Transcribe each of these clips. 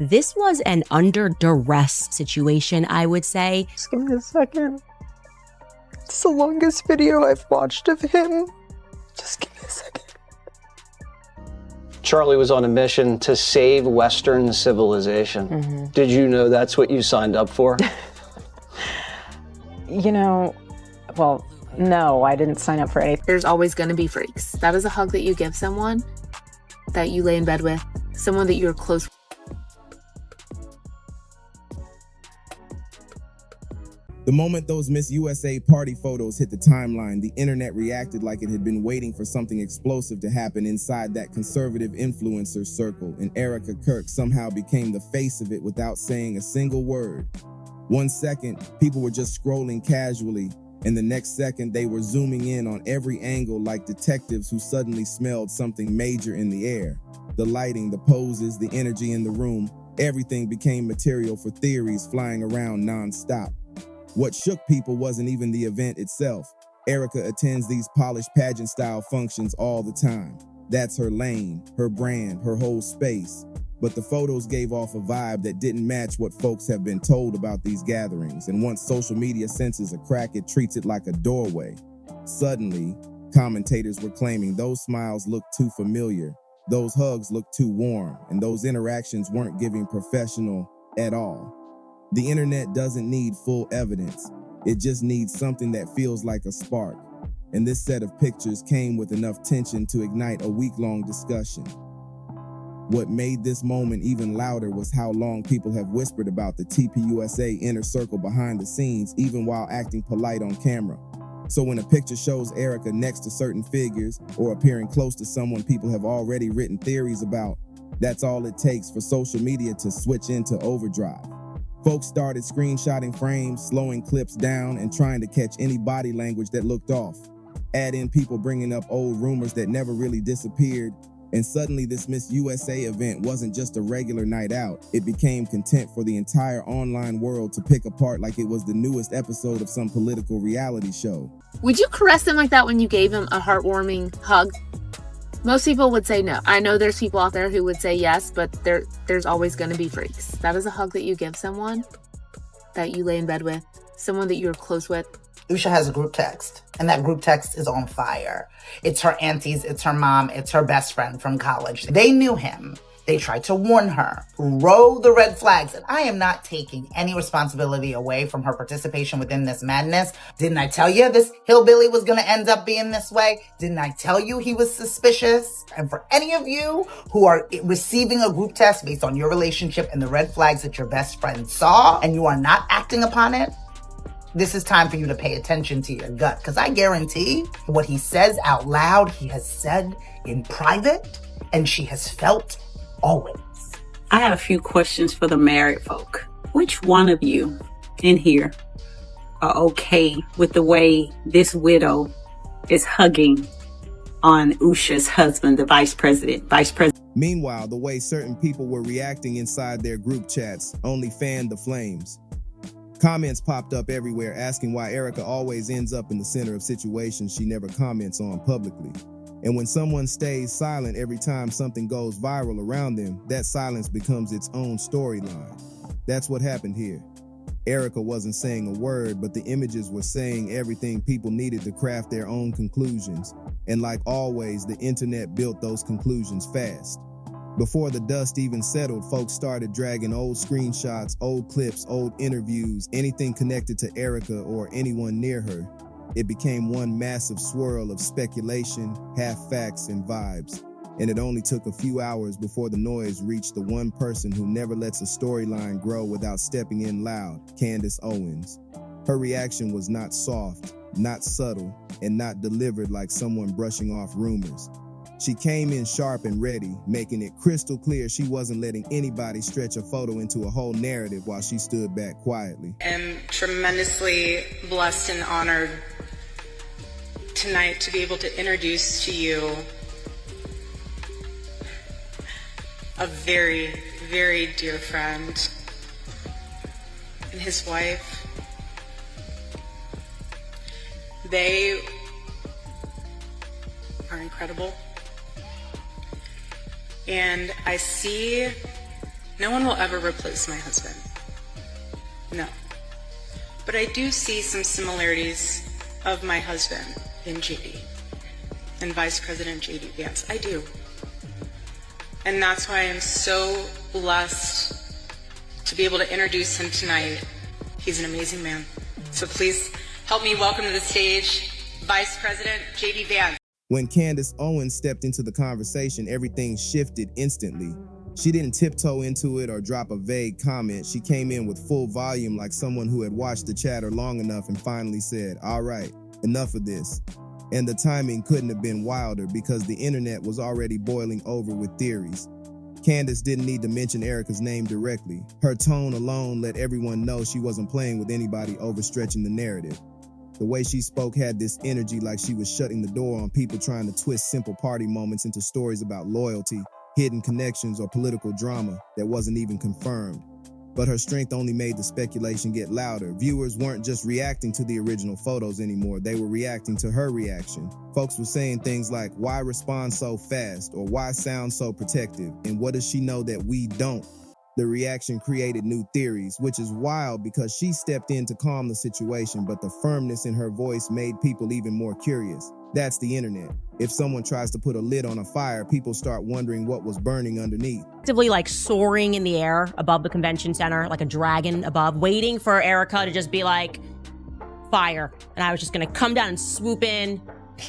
This was an under duress situation, I would say. Just give me a second. It's the longest video I've watched of him. Just give me a second. Charlie was on a mission to save Western civilization. Mm-hmm. Did you know that's what you signed up for? You know, well, no, I didn't sign up for anything. There's always going to be freaks. That is a hug that you give someone that you lay in bed with, someone that you're close with. The moment those Miss USA party photos hit the timeline, the internet reacted like it had been waiting for something explosive to happen inside that conservative influencer circle, and Erika Kirk somehow became the face of it without saying a single word. 1 second, people were just scrolling casually, and the next second they were zooming in on every angle like detectives who suddenly smelled something major in the air. The lighting, the poses, the energy in the room, everything became material for theories flying around non-stop. What shook people wasn't even the event itself. Erika attends these polished pageant-style functions all the time. That's her lane, her brand, her whole space. But the photos gave off a vibe that didn't match what folks have been told about these gatherings, and once social media senses a crack, it treats it like a doorway. Suddenly, commentators were claiming those smiles looked too familiar, those hugs looked too warm, and those interactions weren't giving professional at all. The internet doesn't need full evidence. It just needs something that feels like a spark. And this set of pictures came with enough tension to ignite a week-long discussion. What made this moment even louder was how long people have whispered about the TPUSA inner circle behind the scenes, even while acting polite on camera. So when a picture shows Erika next to certain figures or appearing close to someone people have already written theories about, that's all it takes for social media to switch into overdrive. Folks started screenshotting frames, slowing clips down, and trying to catch any body language that looked off. Add in people bringing up old rumors that never really disappeared, and suddenly this Miss USA event wasn't just a regular night out. It became content for the entire online world to pick apart like it was the newest episode of some political reality show. Would you caress him like that when you gave him a heartwarming hug? Most people would say no. I know there's people out there who would say yes, but there's always going to be freaks. That is a hug that you give someone that you lay in bed with, someone that you're close with. Usha has a group text, and that group text is on fire. It's her aunties, it's her mom, it's her best friend from college. They knew him. They tried to warn her, row the red flags, and I am not taking any responsibility away from her participation within this madness. Didn't I tell you this hillbilly was gonna end up being this way? Didn't I tell you he was suspicious? And for any of you who are receiving a group text based on your relationship and the red flags that your best friend saw, and you are not acting upon it, this is time for you to pay attention to your gut, because I guarantee what he says out loud, he has said in private, and she has felt always. I have a few questions for the married folk. Which one of you in here are okay with the way this widow is hugging on Usha's husband, the vice president? Meanwhile, the way certain people were reacting inside their group chats only fanned the flames. Comments popped up everywhere asking why Erika always ends up in the center of situations she never comments on publicly. And when someone stays silent every time something goes viral around them, that silence becomes its own storyline. That's what happened here. Erika wasn't saying a word, but the images were saying everything people needed to craft their own conclusions. And like always, the internet built those conclusions fast. Before the dust even settled, folks started dragging old screenshots, old clips, old interviews, anything connected to Erika or anyone near her. It became one massive swirl of speculation, half facts, and vibes. And it only took a few hours before the noise reached the one person who never lets a storyline grow without stepping in loud, Candace Owens. Her reaction was not soft, not subtle, and not delivered like someone brushing off rumors. She came in sharp and ready, making it crystal clear she wasn't letting anybody stretch a photo into a whole narrative while she stood back quietly. I am tremendously blessed and honored tonight to be able to introduce to you a very, very dear friend and his wife. They are incredible. And I see No one will ever replace my husband. No. But I do see some similarities of my husband in JD and Vice President JD Vance. I do. And that's why I'm so blessed to be able to introduce him tonight. He's an amazing man. So please help me welcome to the stage Vice President JD Vance. When Candace Owens stepped into the conversation, everything shifted instantly. She didn't tiptoe into it or drop a vague comment. She came in with full volume like someone who had watched the chatter long enough and finally said, "All right, enough of this." And the timing couldn't have been wilder because the internet was already boiling over with theories. Candace didn't need to mention Erika's name directly. Her tone alone let everyone know she wasn't playing with anybody overstretching the narrative. The way she spoke had this energy like she was shutting the door on people trying to twist simple party moments into stories about loyalty, hidden connections, or political drama that wasn't even confirmed. But her strength only made the speculation get louder. Viewers weren't just reacting to the original photos anymore, they were reacting to her reaction. Folks were saying things like, "Why respond so fast?" or "Why sound so protective?" and "What does she know that we don't?" The reaction created new theories, which is wild because she stepped in to calm the situation, but the firmness in her voice made people even more curious. That's the internet. If someone tries to put a lid on a fire, people start wondering what was burning underneath. Actively like soaring in the air above the convention center, like a dragon above, waiting for Erika to just be like, fire. And I was just gonna come down and swoop in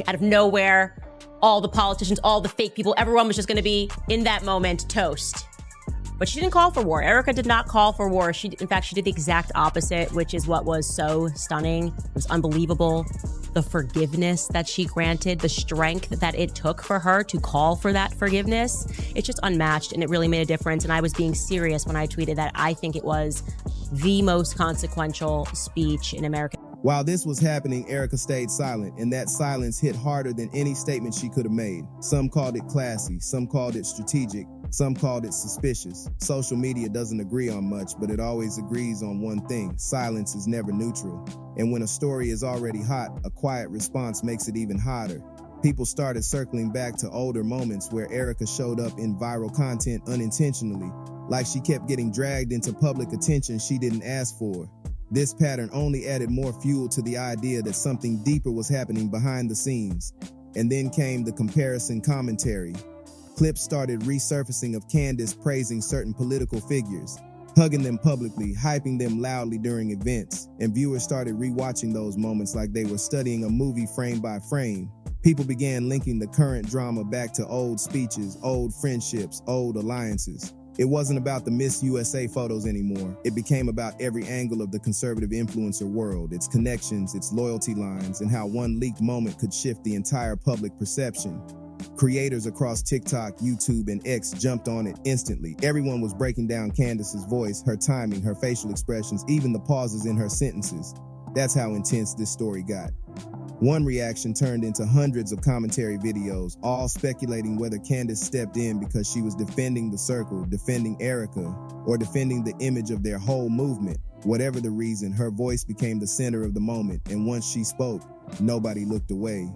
out of nowhere. All the politicians, all the fake people, everyone was just gonna be in that moment toast. But she didn't call for war. Erika did not call for war. In fact, she did the exact opposite, which is what was so stunning. It was unbelievable. The forgiveness that she granted, the strength that it took for her to call for that forgiveness, it's just unmatched, and it really made a difference. And I was being serious when I tweeted that I think it was the most consequential speech in America. While this was happening, Erika stayed silent, and that silence hit harder than any statement she could have made. Some called it classy, some called it strategic, some called it suspicious. Social media doesn't agree on much, but it always agrees on one thing: silence is never neutral. And when a story is already hot, a quiet response makes it even hotter. People started circling back to older moments where Erika showed up in viral content unintentionally, like she kept getting dragged into public attention she didn't ask for. This pattern only added more fuel to the idea that something deeper was happening behind the scenes. And then came the comparison commentary. Clips started resurfacing of Candace praising certain political figures, hugging them publicly, hyping them loudly during events, and viewers started rewatching those moments like they were studying a movie frame by frame. People began linking the current drama back to old speeches, old friendships, old alliances. It wasn't about the Miss USA photos anymore. It became about every angle of the conservative influencer world, its connections, its loyalty lines, and how one leaked moment could shift the entire public perception. Creators across TikTok, YouTube, and X jumped on it instantly. Everyone was breaking down Candace's voice, her timing, her facial expressions, even the pauses in her sentences. That's how intense this story got. One reaction turned into hundreds of commentary videos, all speculating whether Candace stepped in because she was defending the circle, defending Erika, or defending the image of their whole movement. Whatever the reason, her voice became the center of the moment, and once she spoke, nobody looked away.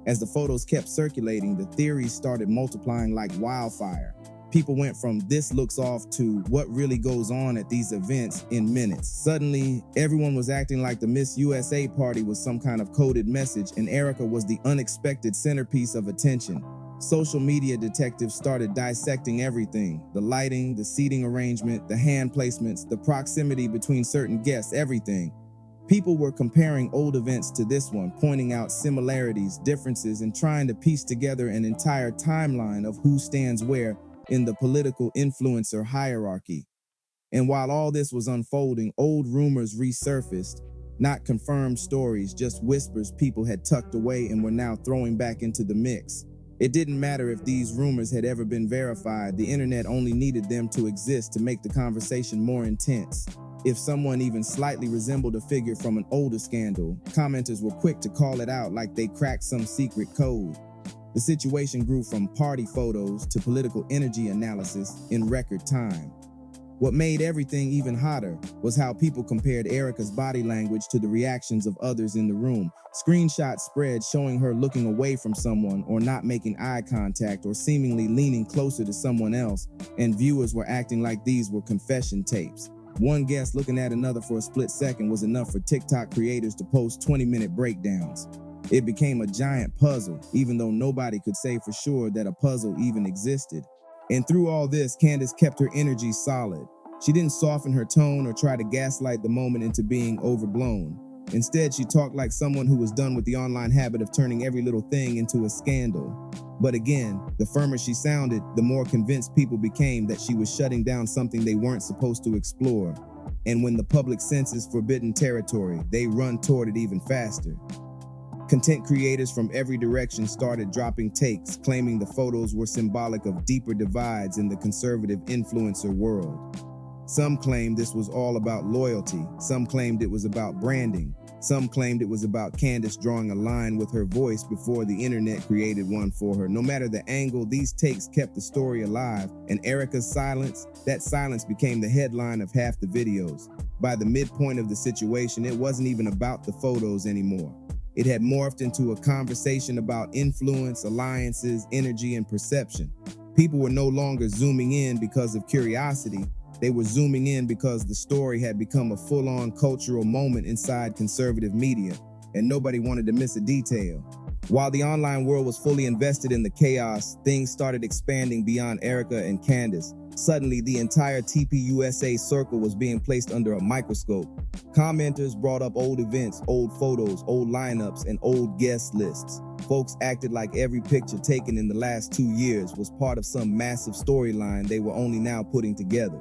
As the photos kept circulating, the theories started multiplying like wildfire. People went from "this looks off" to "what really goes on at these events" in minutes. Suddenly, everyone was acting like the Miss USA party was some kind of coded message, and Erika was the unexpected centerpiece of attention. Social media detectives started dissecting everything: the lighting, the seating arrangement, the hand placements, the proximity between certain guests, everything. People were comparing old events to this one, pointing out similarities, differences, and trying to piece together an entire timeline of who stands where in the political influencer hierarchy. And while all this was unfolding, old rumors resurfaced, not confirmed stories, just whispers people had tucked away and were now throwing back into the mix. It didn't matter if these rumors had ever been verified. The internet only needed them to exist to make the conversation more intense. If someone even slightly resembled a figure from an older scandal, commenters were quick to call it out like they cracked some secret code. The situation grew from party photos to political energy analysis in record time. What made everything even hotter was how people compared Erika's body language to the reactions of others in the room. Screenshots spread showing her looking away from someone or not making eye contact or seemingly leaning closer to someone else, and viewers were acting like these were confession tapes. One guest looking at another for a split second was enough for TikTok creators to post 20-minute breakdowns. It became a giant puzzle, even though nobody could say for sure that a puzzle even existed. And through all this, Candace kept her energy solid. She didn't soften her tone or try to gaslight the moment into being overblown. Instead, she talked like someone who was done with the online habit of turning every little thing into a scandal. But again, the firmer she sounded, the more convinced people became that she was shutting down something they weren't supposed to explore. And when the public senses forbidden territory, they run toward it even faster. Content creators from every direction started dropping takes, claiming the photos were symbolic of deeper divides in the conservative influencer world. Some claimed this was all about loyalty. Some claimed it was about branding. Some claimed it was about Candace drawing a line with her voice before the internet created one for her. No matter the angle, these takes kept the story alive, and Erika's silence, that silence became the headline of half the videos. By the midpoint of the situation, it wasn't even about the photos anymore. It had morphed into a conversation about influence, alliances, energy, and perception. People were no longer zooming in because of curiosity. They were zooming in because the story had become a full-on cultural moment inside conservative media, and nobody wanted to miss a detail. While the online world was fully invested in the chaos, things started expanding beyond Erika and Candace. Suddenly, the entire TPUSA circle was being placed under a microscope. Commenters brought up old events, old photos, old lineups, and old guest lists. Folks acted like every picture taken in the last 2 years was part of some massive storyline they were only now putting together.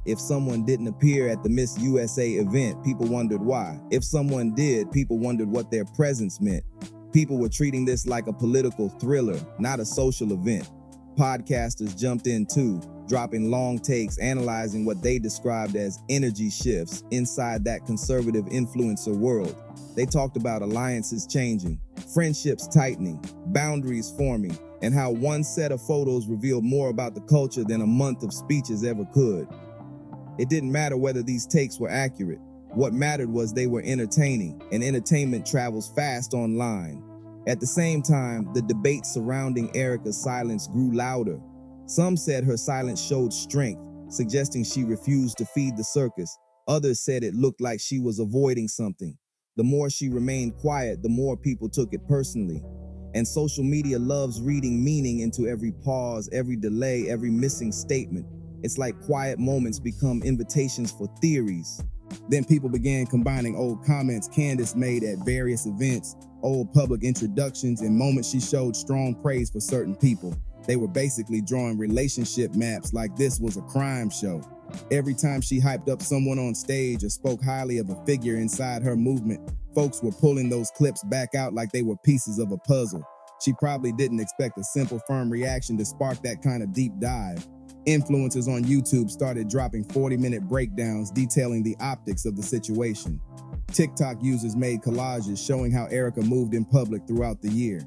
If someone didn't appear at the Miss USA event, people wondered why. If someone did, people wondered what their presence meant. People were treating this like a political thriller, not a social event. Podcasters jumped in too, dropping long takes analyzing what they described as energy shifts inside that conservative influencer world. They talked about alliances changing, friendships tightening, boundaries forming, and how one set of photos revealed more about the culture than a month of speeches ever could. It didn't matter whether these takes were accurate. What mattered was they were entertaining, and entertainment travels fast online. At the same time, the debate surrounding Erika's silence grew louder. Some said her silence showed strength, suggesting she refused to feed the circus. Others said it looked like she was avoiding something. The more she remained quiet, the more people took it personally. And social media loves reading meaning into every pause, every delay, every missing statement. It's like quiet moments become invitations for theories. Then people began combining old comments Candace made at various events, old public introductions, and moments she showed strong praise for certain people. They were basically drawing relationship maps like this was a crime show. Every time she hyped up someone on stage or spoke highly of a figure inside her movement, folks were pulling those clips back out like they were pieces of a puzzle. She probably didn't expect a simple, firm reaction to spark that kind of deep dive. Influencers on YouTube started dropping 40-minute breakdowns detailing the optics of the situation. TikTok users made collages showing how Erika moved in public throughout the year.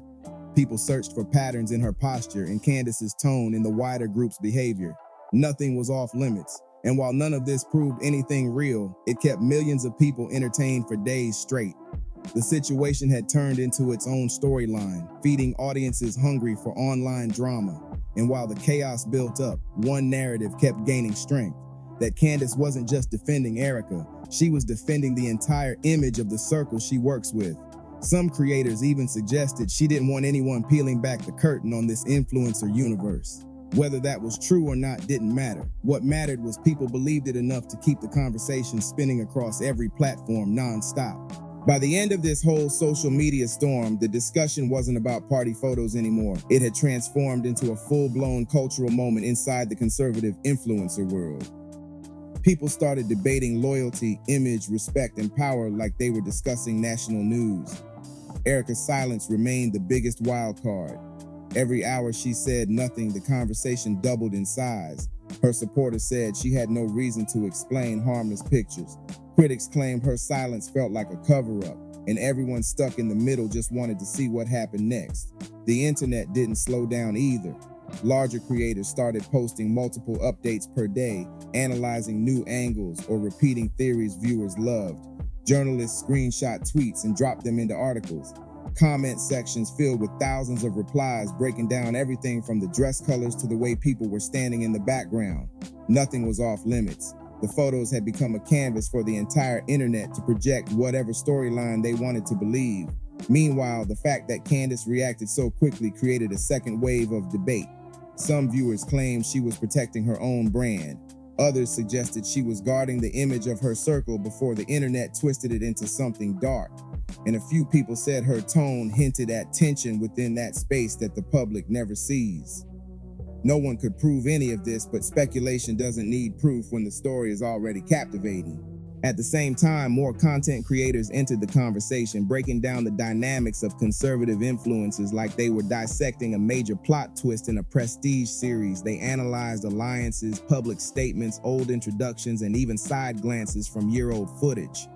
People searched for patterns in her posture and Candace's tone in the wider group's behavior. Nothing was off limits, and while none of this proved anything real, it kept millions of people entertained for days straight. The situation had turned into its own storyline, feeding audiences hungry for online drama. And while the chaos built up, one narrative kept gaining strength, that Candace wasn't just defending Erika, she was defending the entire image of the circle she works with. Some creators even suggested she didn't want anyone peeling back the curtain on this influencer universe. Whether that was true or not didn't matter. What mattered was people believed it enough to keep the conversation spinning across every platform nonstop. By the end of this whole social media storm, the discussion wasn't about party photos anymore. It had transformed into a full-blown cultural moment inside the conservative influencer world. People started debating loyalty, image, respect, and power like they were discussing national news. Erika's silence remained the biggest wild card. Every hour she said nothing, the conversation doubled in size. Her supporters said she had no reason to explain harmless pictures. Critics claimed her silence felt like a cover-up, and everyone stuck in the middle just wanted to see what happened next. The internet didn't slow down either. Larger creators started posting multiple updates per day, analyzing new angles or repeating theories viewers loved. Journalists screenshot tweets and dropped them into articles. Comment sections filled with thousands of replies breaking down everything from the dress colors to the way people were standing in the background. Nothing was off limits. The photos had become a canvas for the entire internet to project whatever storyline they wanted to believe. Meanwhile, the fact that Candace reacted so quickly created a second wave of debate. Some viewers claimed she was protecting her own brand. Others suggested she was guarding the image of her circle before the internet twisted it into something dark. And a few people said her tone hinted at tension within that space that the public never sees. No one could prove any of this, but speculation doesn't need proof when the story is already captivating. At the same time, more content creators entered the conversation, breaking down the dynamics of conservative influences like they were dissecting a major plot twist in a prestige series. They analyzed alliances, public statements, old introductions, and even side glances from year-old footage.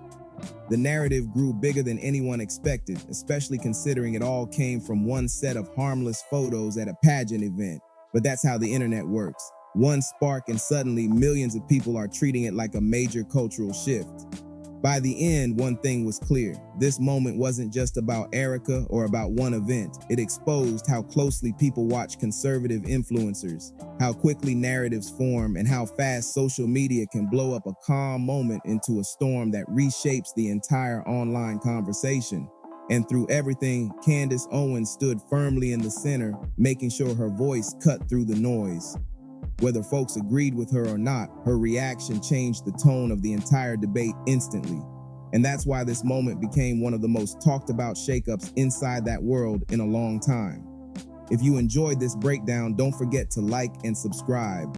The narrative grew bigger than anyone expected, especially considering it all came from one set of harmless photos at a pageant event. But that's how the internet works. One spark and suddenly millions of people are treating it like a major cultural shift. By the end, one thing was clear. This moment wasn't just about Erika or about one event. It exposed how closely people watch conservative influencers, how quickly narratives form, and how fast social media can blow up a calm moment into a storm that reshapes the entire online conversation. And through everything, Candace Owens stood firmly in the center, making sure her voice cut through the noise. Whether folks agreed with her or not, her reaction changed the tone of the entire debate instantly. And that's why this moment became one of the most talked about shakeups inside that world in a long time. If you enjoyed this breakdown, don't forget to like and subscribe.